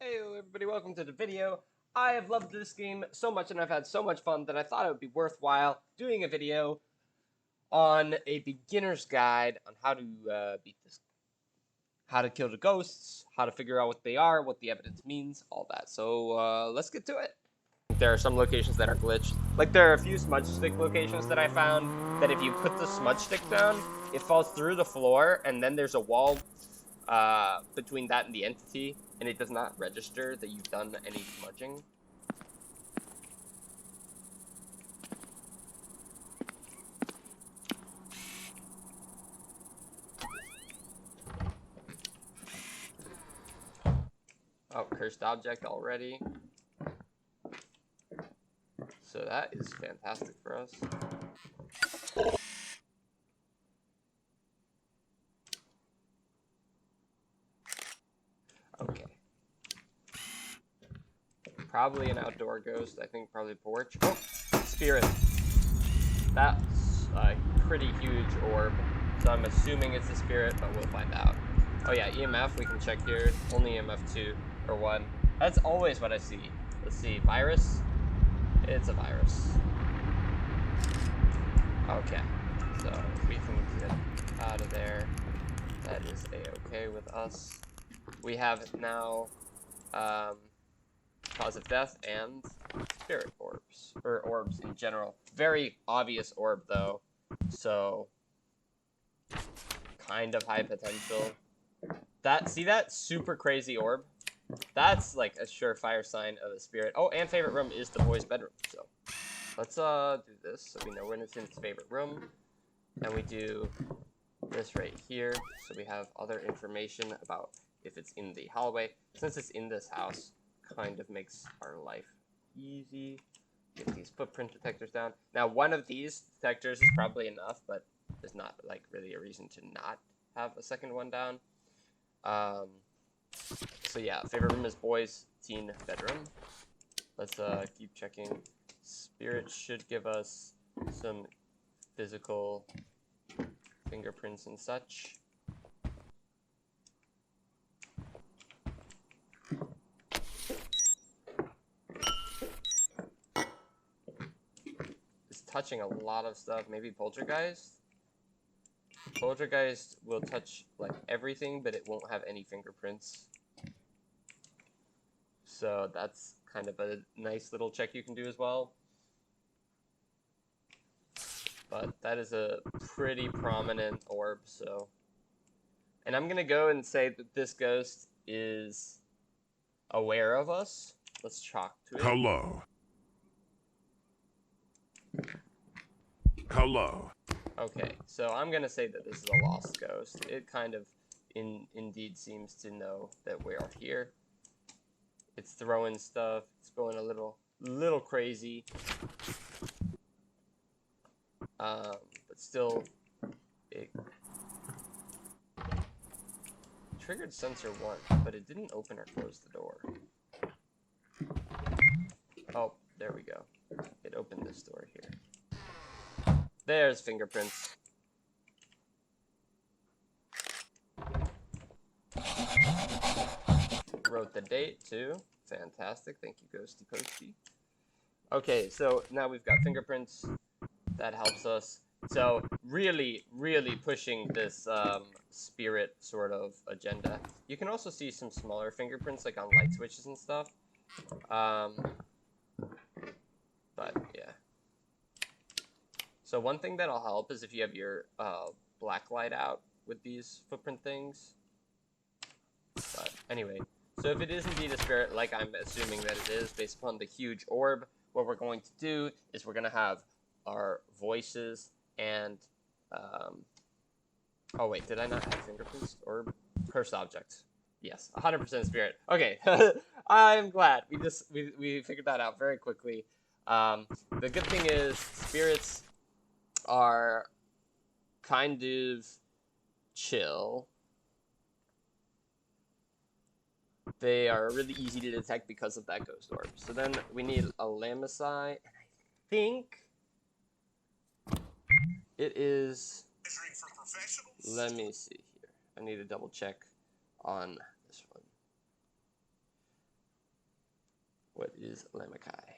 Hey everybody, welcome to the video. I have loved this game so much and I've had so much fun that I thought it would be worthwhile doing a video on a beginner's guide on how to beat this. How to kill the ghosts, how to figure out what they are, what the evidence means, all that. So let's get to it. There are some locations that are glitched. Like there are a few smudge stick locations that I found that if you put the smudge stick down, it falls through the floor and then there's a wall between that and the entity, and it does not register that you've done any smudging. Oh, cursed object already. So that is fantastic for us. Okay. Probably an outdoor ghost. I think probably porch. Oh, spirit. That's a pretty huge orb. So I'm assuming it's a spirit, but we'll find out. Oh yeah, EMF, we can check here. Only EMF 2 or 1. That's always what I see. Let's see, virus? It's a virus. Okay, so we can get out of there. That is a-okay with us. We have now cause of death and spirit orbs, or orbs in general. Very obvious orb though, so kind of high potential. See that super crazy orb? That's like a surefire sign of a spirit. Oh, and favorite room is the boys' bedroom. So let's do this so we know when it's in its favorite room, and we do this right here so we have other information about if it's in the hallway. Since it's in this house, kind of makes our life easy. Get these footprint detectors down. Now one of these detectors is probably enough, but there's not like really a reason to not have a second one down. So yeah, favorite room is boys' teen bedroom. Let's keep checking. Spirit should give us some physical fingerprints and such. It's touching a lot of stuff. Maybe poltergeist? Poltergeist will touch like everything, but it won't have any fingerprints. So that's kind of a nice little check you can do as well. But that is a pretty prominent orb, so. And I'm gonna go and say that this ghost is aware of us. Let's chalk to it. Hello. Hello. Okay, so I'm gonna say that this is a lost ghost. It kind of indeed seems to know that we are here. It's throwing stuff. It's going a little crazy. But still, it triggered sensor 1, but it didn't open or close the door. Oh, there we go. It opened this door here. There's fingerprints. Wrote the date too. Fantastic. Thank you, Ghosty Posty. Okay, so now we've got fingerprints. That helps us. So really, really pushing this spirit sort of agenda. You can also see some smaller fingerprints like on light switches and stuff. But yeah. So one thing that'll help is if you have your black light out with these footprint things. But anyway, so if it is indeed a spirit, like I'm assuming that it is, based upon the huge orb, what we're going to do is we're going to have our voices and oh wait, did I not have fingerprints or cursed objects? Yes, 100% spirit. Okay, I'm glad we figured that out very quickly. The good thing is spirits are kind of chill. They are really easy to detect because of that ghost orb. So then we need a Lamisai, and I think it is. Let me see here. I need to double check on this one. What is Lamakai?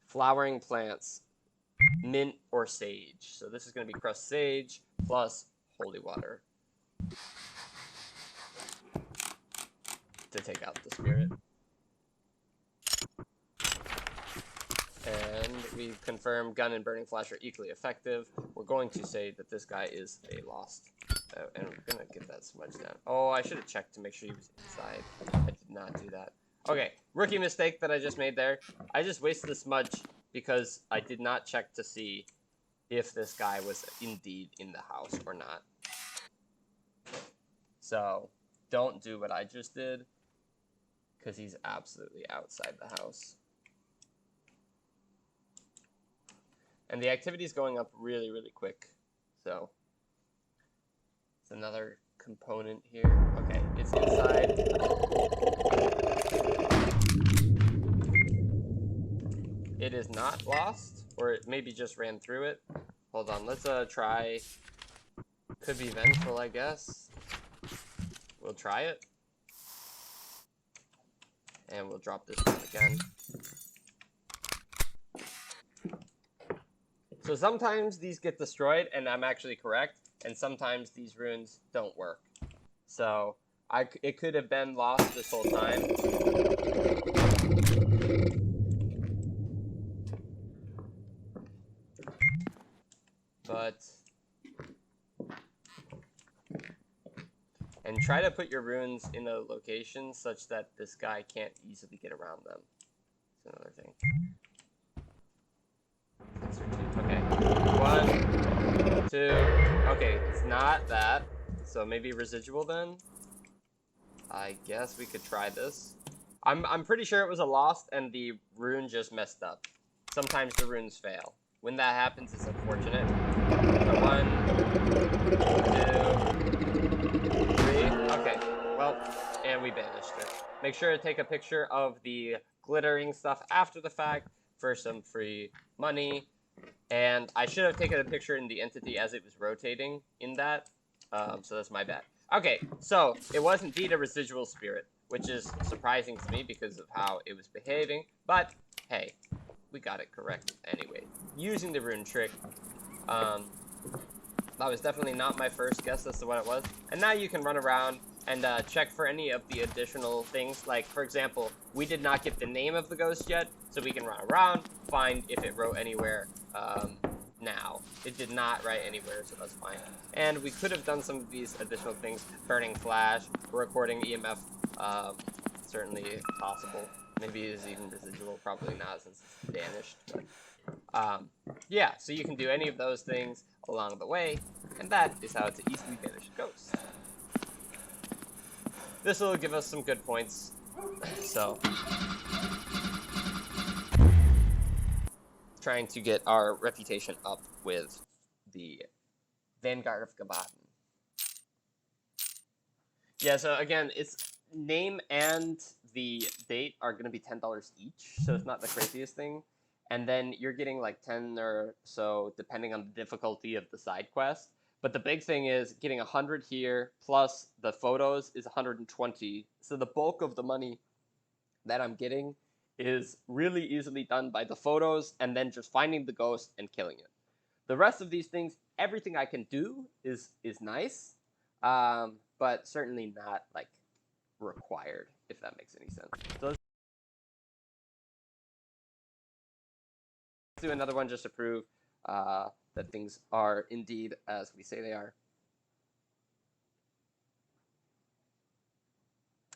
Flowering plants, mint or sage. So this is going to be crushed sage plus holy water to take out the spirit. And we confirm gun and burning flash are equally effective. We're going to say that this guy is a lost. And we're going to get that smudge down. Oh, I should have checked to make sure he was inside. I did not do that. Okay, rookie mistake that I just made there. I just wasted the smudge because I did not check to see if this guy was indeed in the house or not. So, don't do what I just did, because he's absolutely outside the house. And the activity is going up really, really quick. So, it's another component here. Okay, it's inside. It is not lost, or it maybe just ran through it. Hold on, let's try. Could be vengeful, I guess. We'll try it. And we'll drop this one again. So sometimes these get destroyed, and I'm actually correct, and sometimes these runes don't work. So it could have been lost this whole time. But... And try to put your runes in a location such that this guy can't easily get around them. That's another thing. Okay. 1, 2. Okay, it's not that. So maybe residual then? I guess we could try this. I'm pretty sure it was a lost and the rune just messed up. Sometimes the runes fail. When that happens, it's unfortunate. So 1, 2, 3. Okay, well, and we banished it. Make sure to take a picture of the glittering stuff after the fact for some free money. And I should have taken a picture in the entity as it was rotating in that. So that's my bad. Okay, so it was indeed a residual spirit, which is surprising to me because of how it was behaving. But, hey, we got it correct anyway. Using the rune trick, that was definitely not my first guess as to what it was. And now you can run around and check for any of the additional things. Like, for example, we did not get the name of the ghost yet, so we can run around, find if it wrote anywhere now. It did not write anywhere, so that's fine. And we could have done some of these additional things. Burning flash, recording EMF, certainly possible. Maybe it's even residual, probably not since it's banished. But, yeah, so you can do any of those things along the way, and that is how to easily banish a ghost. This will give us some good points, so trying to get our reputation up with the Vanguard of Gabaden. Yeah, so again, it's name and the date are going to be $10 each, so it's not the craziest thing. And then you're getting like 10 or so, depending on the difficulty of the side quest. But the big thing is getting 100 here, plus the photos is 120. So the bulk of the money that I'm getting is really easily done by the photos and then just finding the ghost and killing it. The rest of these things, everything I can do is nice, but certainly not like required, if that makes any sense. So let's do another one just to prove that things are indeed as we say they are.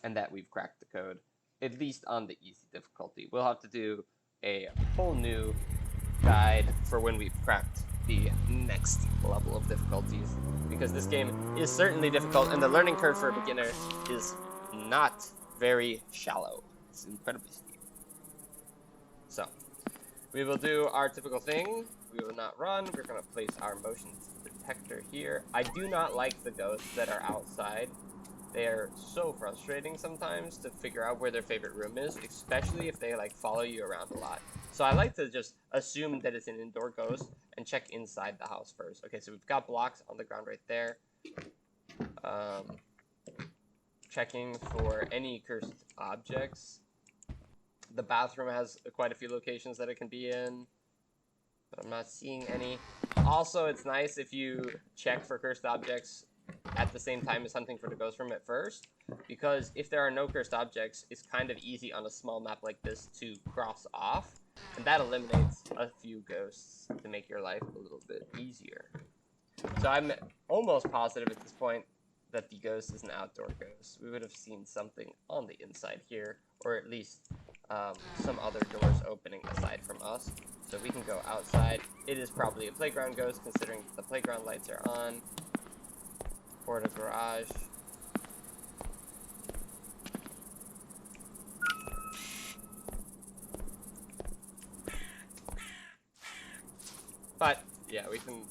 And that we've cracked the code, at least on the easy difficulty. We'll have to do a whole new guide for when we've cracked the next level of difficulties, because this game is certainly difficult, and the learning curve for a beginner is not very shallow. It's incredibly steep. So, we will do our typical thing. We will not run. We're going to place our motion detector here. I do not like the ghosts that are outside. They are so frustrating sometimes to figure out where their favorite room is, especially if they like follow you around a lot. So I like to just assume that it's an indoor ghost and check inside the house first. Okay, so we've got blocks on the ground right there. Checking for any cursed objects. The bathroom has quite a few locations that it can be in, but I'm not seeing any. Also, it's nice if you check for cursed objects at the same time as hunting for the ghost room at first, because if there are no cursed objects, it's kind of easy on a small map like this to cross off, and that eliminates a few ghosts to make your life a little bit easier. So I'm almost positive at this point that the ghost is an outdoor ghost. We would have seen something on the inside here, or at least some other doors opening aside from us. So we can go outside. It is probably a playground ghost, considering the playground lights are on. Or the garage. But, yeah, we can...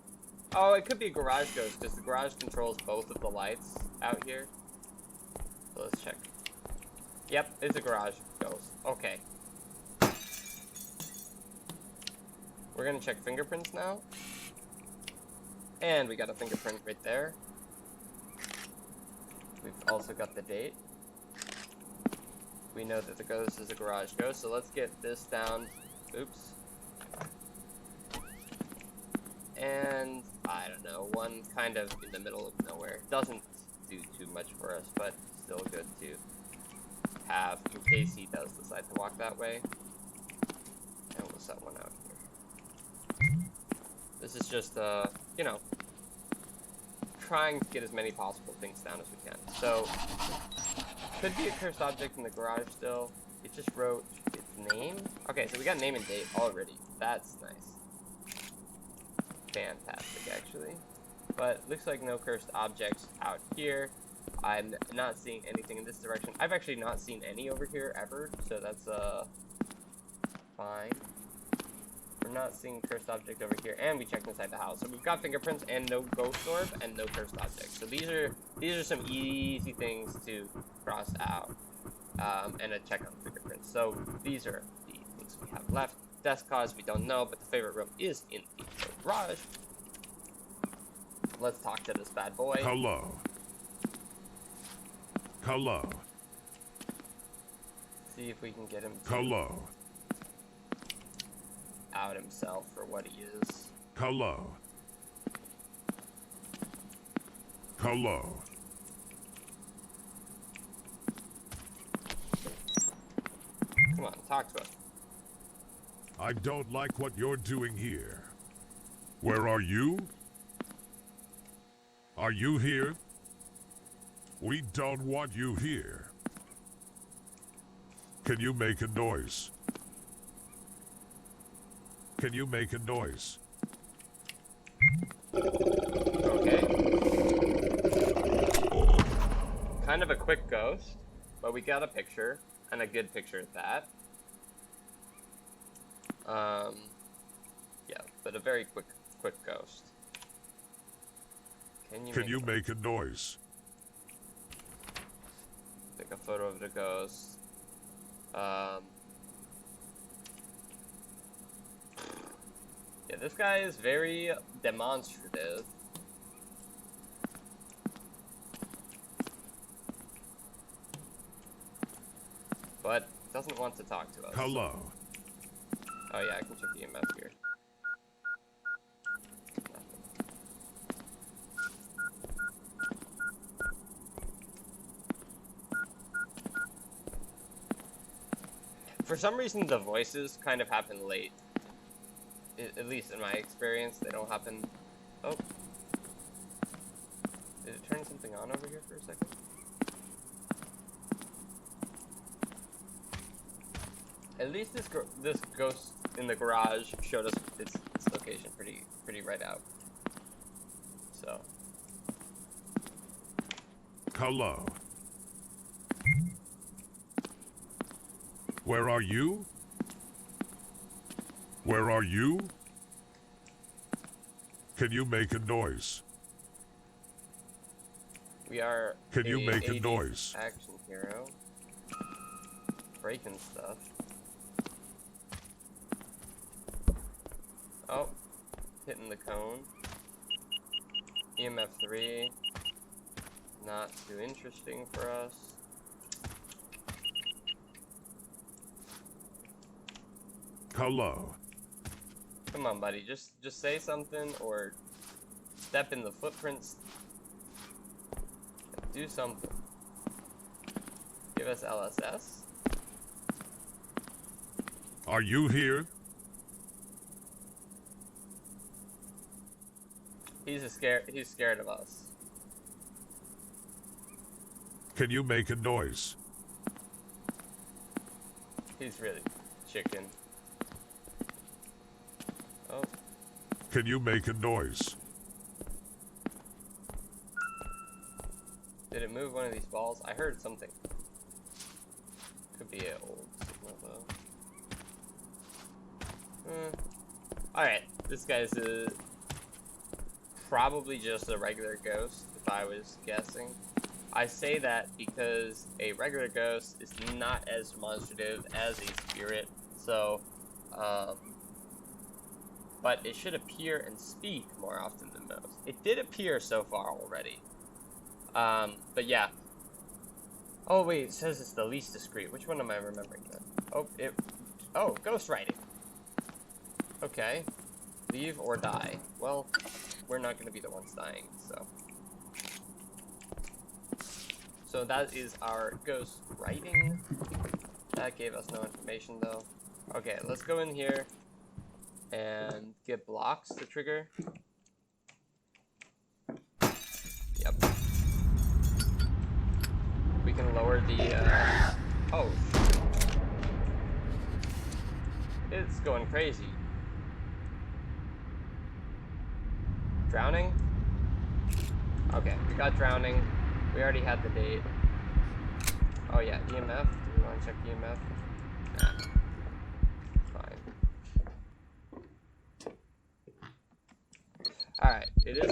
Oh, it could be a garage ghost, because the garage controls both of the lights out here. So let's check. Yep, it's a garage ghost. Okay. We're gonna check fingerprints now. And we got a fingerprint right there. We've also got the date. We know that the ghost is a garage ghost, so let's get this down. Oops. And, I don't know, one kind of in the middle of nowhere. Doesn't do too much for us, but still good to have in case he does decide to walk that way. And we'll set one out here. This is just, you know, trying to get as many possible things down as we can. So, could be a cursed object in the garage still. It just wrote its name. Okay, so we got name and date already. That's nice. Fantastic, actually. But looks like no cursed objects out here. I'm not seeing anything in this direction. I've actually not seen any over here ever, so that's fine. We're not seeing cursed object over here, and we checked inside the house. So we've got fingerprints and no ghost orb and no cursed objects. So these are some easy things to cross out, and a check on fingerprints. So these are the things we have left. Death cause we don't know, but the favorite room is in the garage. Let's talk to this bad boy. Hello. Hello. See if we can get him to Hello. out himself for what he is. Hello. Hello. Come on, talk to us. I don't like what you're doing here. Where are you? Are you here? We don't want you here. Can you make a noise? Can you make a noise? Okay. Kind of a quick ghost, but we got a picture, and a good picture at that. Yeah, but a very quick ghost. Can you make a noise? Take a photo of the ghost. Yeah, this guy is very demonstrative. But doesn't want to talk to us. Hello. Oh yeah, I can check the EMF here. For some reason, the voices kind of happen late. At least in my experience, they don't happen... Oh. Did it turn something on over here for a second? At least this ghost in the garage showed us its location pretty right out. So. Hello. Where are you? Where are you? Can you make a noise? We are Can you make a noise? Action hero. Breaking stuff. Oh, hitting the cone. EMF 3. Not too interesting for us. Hello. Come on, buddy. Just say something or step in the footprints. Do something. Give us LSS. Are you here? He's scared of us. Can you make a noise? He's really chicken. Oh. Can you make a noise? Did it move one of these balls? I heard something. Could be an old signal though. Alright, this guy's probably just a regular ghost, if I was guessing. I say that because a regular ghost is not as demonstrative as a spirit, so, but it should appear and speak more often than most. It did appear so far already. But yeah. Oh wait, it says it's the least discreet. Which one am I remembering then? Oh, ghost writing. Okay. Leave or die. Well, we're not gonna be the ones dying, so. So that is our ghost writing. That gave us no information though. Okay, let's go in here and get blocks to trigger. Yep. We can lower the, oh. It's going crazy. Drowning? Okay, we got drowning. We already had the date. Oh yeah, EMF. Do we want to check EMF? Nah. Fine. Alright, it is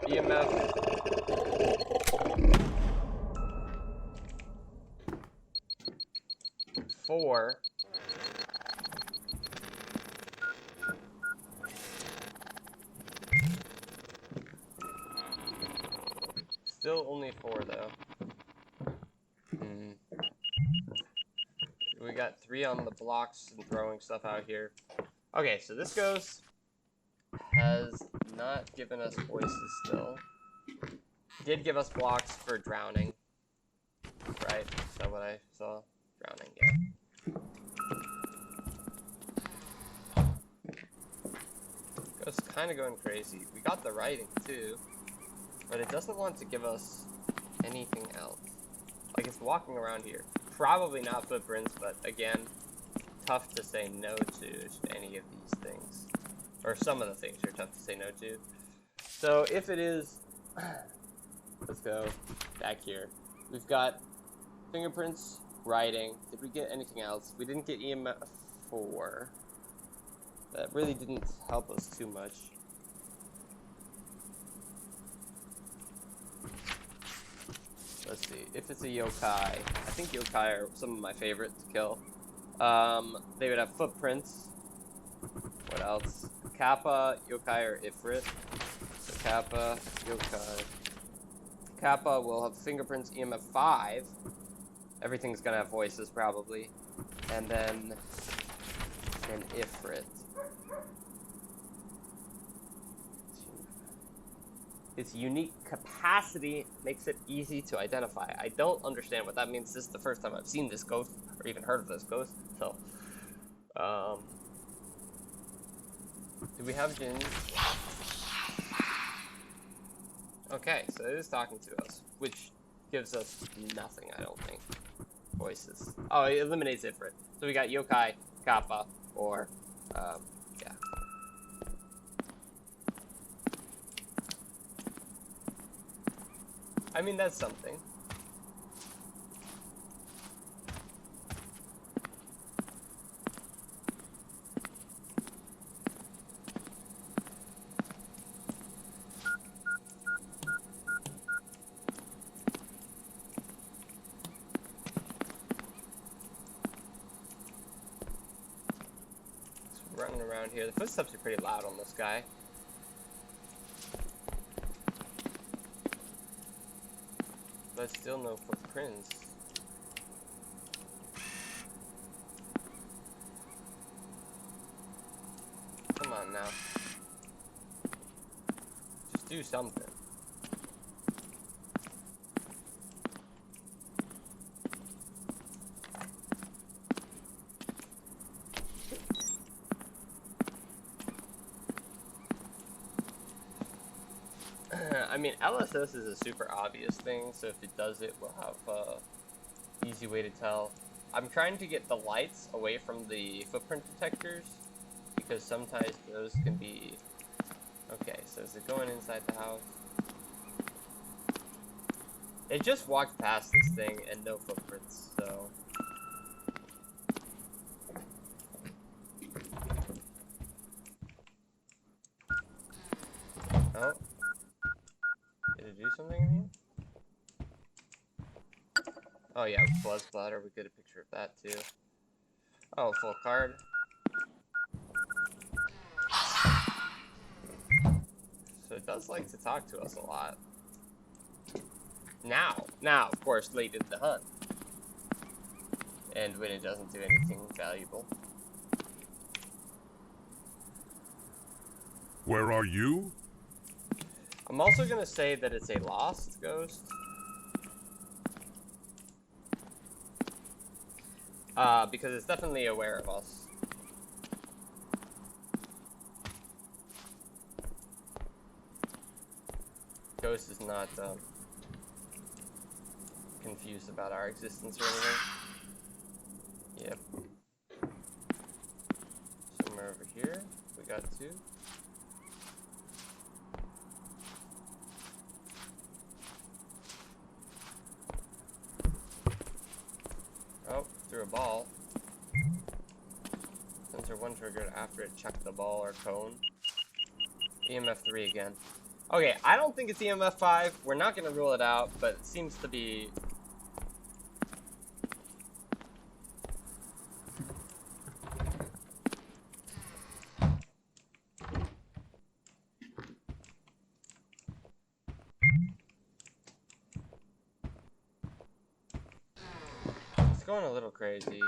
EMF. 4. Still only 4 though. We got 3 on the blocks and throwing stuff out here. Okay, so this ghost has not given us voices still. Did give us blocks for drowning. Right? Is that what I saw? Drowning, yeah. Ghost's kind of going crazy. We got the writing too, but it doesn't want to give us anything else. Like, it's walking around here. Probably not footprints, but again, tough to say no to any of these things. Or some of the things are tough to say no to. So if it is, let's go back here. We've got fingerprints, writing. Did we get anything else? We didn't get EMF 4. That really didn't help us too much. Let's see, if it's a yokai, I think yokai are some of my favorite to kill. They would have footprints. What else? Kappa, yokai, or Ifrit. So Kappa, yokai. Kappa will have fingerprints, EMF 5. Everything's gonna have voices probably. And then an Ifrit. Its unique capacity makes it easy to identify. I don't understand what that means. This is the first time I've seen this ghost, or even heard of this ghost, so... do we have Jinn? Okay, so it is talking to us, which gives us nothing, I don't think. Voices. Oh, it eliminates Ifrit. So we got yokai, kappa, or, yeah. I mean, that's something. Just running around here. The footsteps are pretty loud on this guy. But still no footprints. now. Just do something. I mean, LSS is a super obvious thing, so if it does it, we'll have an easy way to tell. I'm trying to get the lights away from the footprint detectors, because sometimes those can be... Okay, so is it going inside the house? It just walked past this thing and no footprints, so... Oh. Did it do something in here? Oh yeah, blood splatter. We get a picture of that too. Oh, full card. So it does like to talk to us a lot. Now, of course, late in the hunt. And when it doesn't do anything valuable. Where are you? I'm also gonna say that it's a lost ghost. Because it's definitely aware of us. Ghost is not confused about our existence or anything. Yep. Somewhere over here, we got two. Oh, threw a ball. Sensor 1 triggered after it checked the ball or cone. EMF 3 again. Okay, I don't think it's EMF 5. We're not going to rule it out, but it seems to be... It's going a little crazy.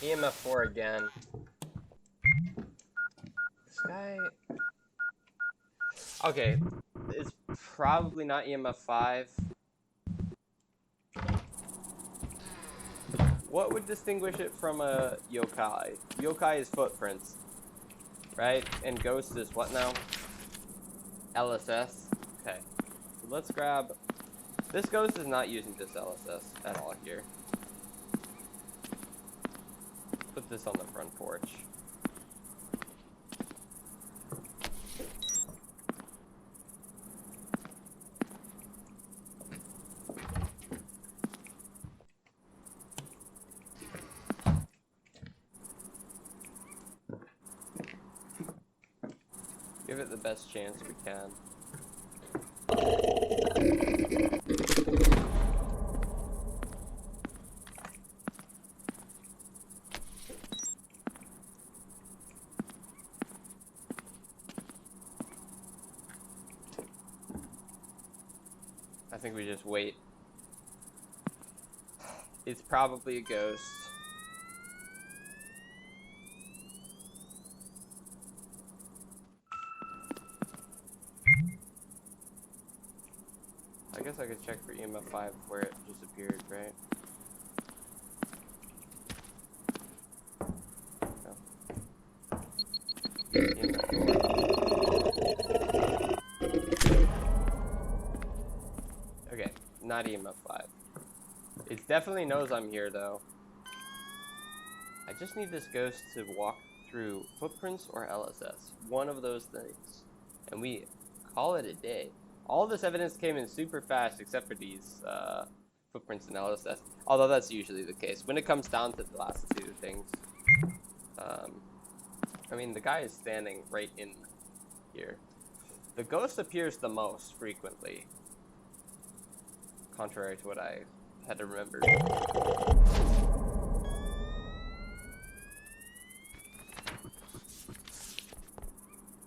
EMF 4 again. This guy... Okay, it's probably not EMF 5. What would distinguish it from a yokai? Yokai is footprints, right? And ghost is what now? LSS? Okay, so let's grab... This ghost is not using this LSS at all here. Put this on the front porch. Give it the best chance we can. I think we just wait. It's probably a ghost. I guess I could check for EMF 5 where it just appeared, right? Okay, not EMF 5. It definitely knows I'm here, though. I just need this ghost to walk through footprints or LSS. One of those things. And we call it a day. All this evidence came in super fast except for these footprints and LSS. Although that's usually the case. When it comes down to the last two things. I mean, the guy is standing right in here. The ghost appears the most frequently. Contrary to what I had to remember.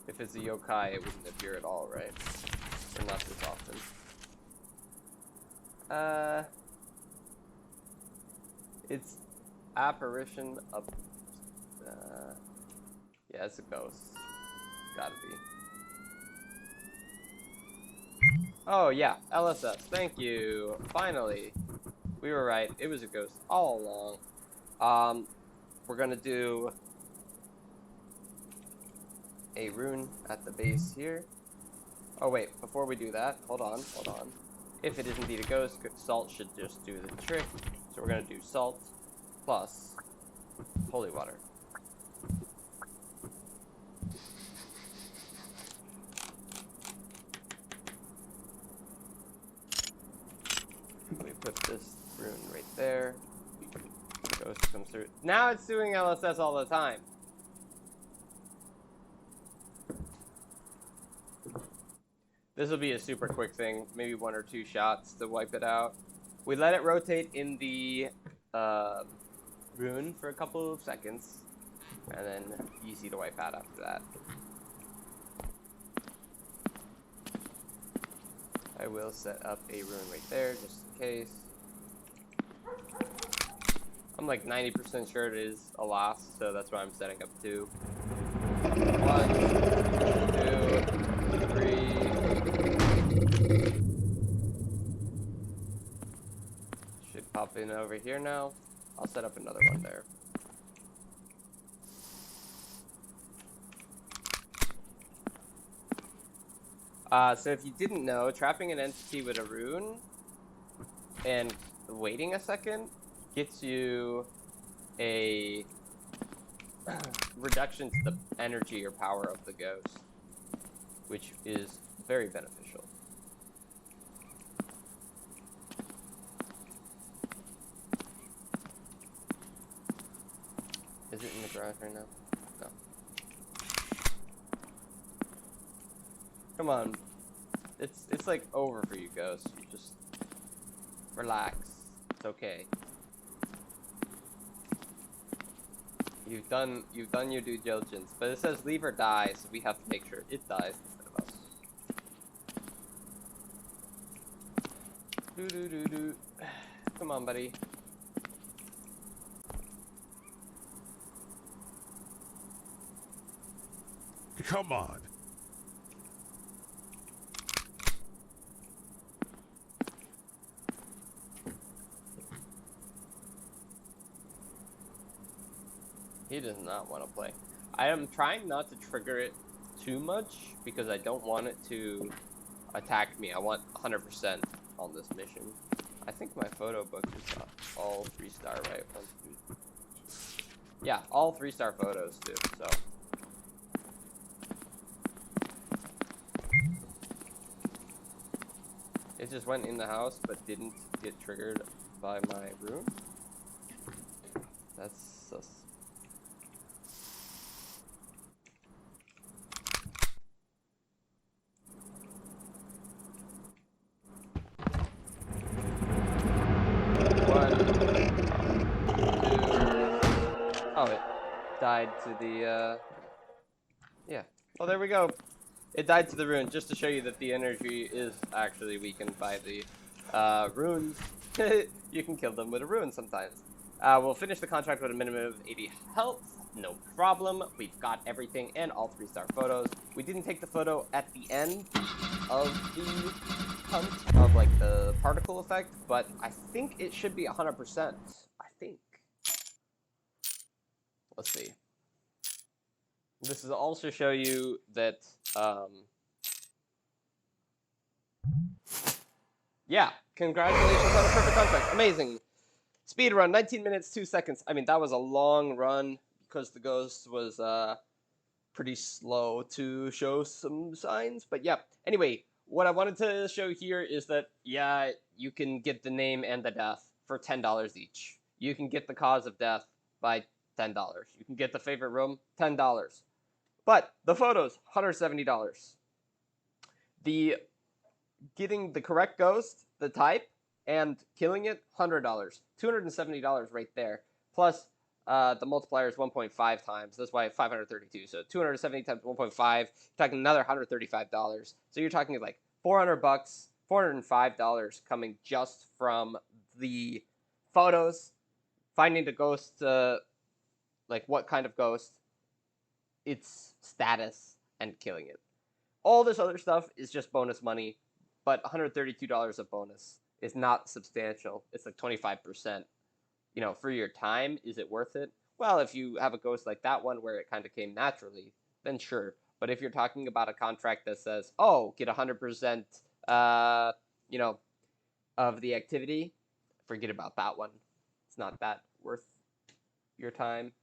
If it's a yokai, it wouldn't appear at all, right? Or not this often. It's apparition of. Yeah, it's a ghost. Gotta be. Oh yeah, LSS. Thank you. Finally, we were right. It was a ghost all along. We're gonna do a rune at the base here. Oh wait, before we do that, hold on. If it is indeed a ghost, salt should just do the trick. So we're gonna do salt plus holy water. We put this rune right there. Ghost comes through. Now it's doing LSS all the time. This will be a super quick thing, maybe 1 or 2 shots to wipe it out. We let it rotate in the rune for a couple of seconds, and then easy to wipe out after that. I will set up a rune right there, just in case. I'm like 90% sure it is a loss, so that's why I'm setting up 2. 1, 2, 3. Should pop in over here now. I'll set up another one there. So if you didn't know, trapping an entity with a rune and waiting a second gets you a reduction to the energy or power of the ghost, which is very beneficial. Is it in the garage right now? No. Come on. It's like over for you, Ghost. You just relax. It's okay. You've done your due diligence, but it says leave or die, so we have to make sure it dies instead of us. Do. Come on, buddy. Come on. He does not want to play. I am trying not to trigger it too much because I don't want it to attack me. I want 100% on this mission. I think my photo book is all 3-star, right? 1, 2. Yeah, all 3-star photos too, so. It just went in the house but didn't get triggered by my room. That's sus. Oh, it died to the, yeah. Oh, there we go. It died to the rune, just to show you that the energy is actually weakened by the, runes. You can kill them with a rune sometimes. We'll finish the contract with a minimum of 80 health. No problem. We've got everything and all 3-star photos. We didn't take the photo at the end of the hunt of, like, the particle effect, but I think it should be 100%. I think. Let's see. This is also show you that, yeah, congratulations on a perfect contract. Amazing. Speed run, 19 minutes, 2 seconds. I mean, that was a long run because the ghost was pretty slow to show some signs. But yeah, anyway, what I wanted to show here is that, yeah, you can get the name and the death for $10 each. You can get the cause of death by $10. You can get the favorite room, $10. But the photos, $170. The getting the correct ghost, the type, and killing it, $100. $270 right there. Plus, the multiplier is 1.5 times. That's why 532. So 270 times 1.5. You're talking another $135. So you're talking like $400, $405 coming just from the photos finding the ghost, like what kind of ghost, its status, and killing it. All this other stuff is just bonus money, but $132 of bonus is not substantial. It's like 25%. You know, for your time, is it worth it? Well, if you have a ghost like that one where it kind of came naturally, then sure. But if you're talking about a contract that says, oh, get 100%, you know, of the activity, forget about that one. It's not that worth your time.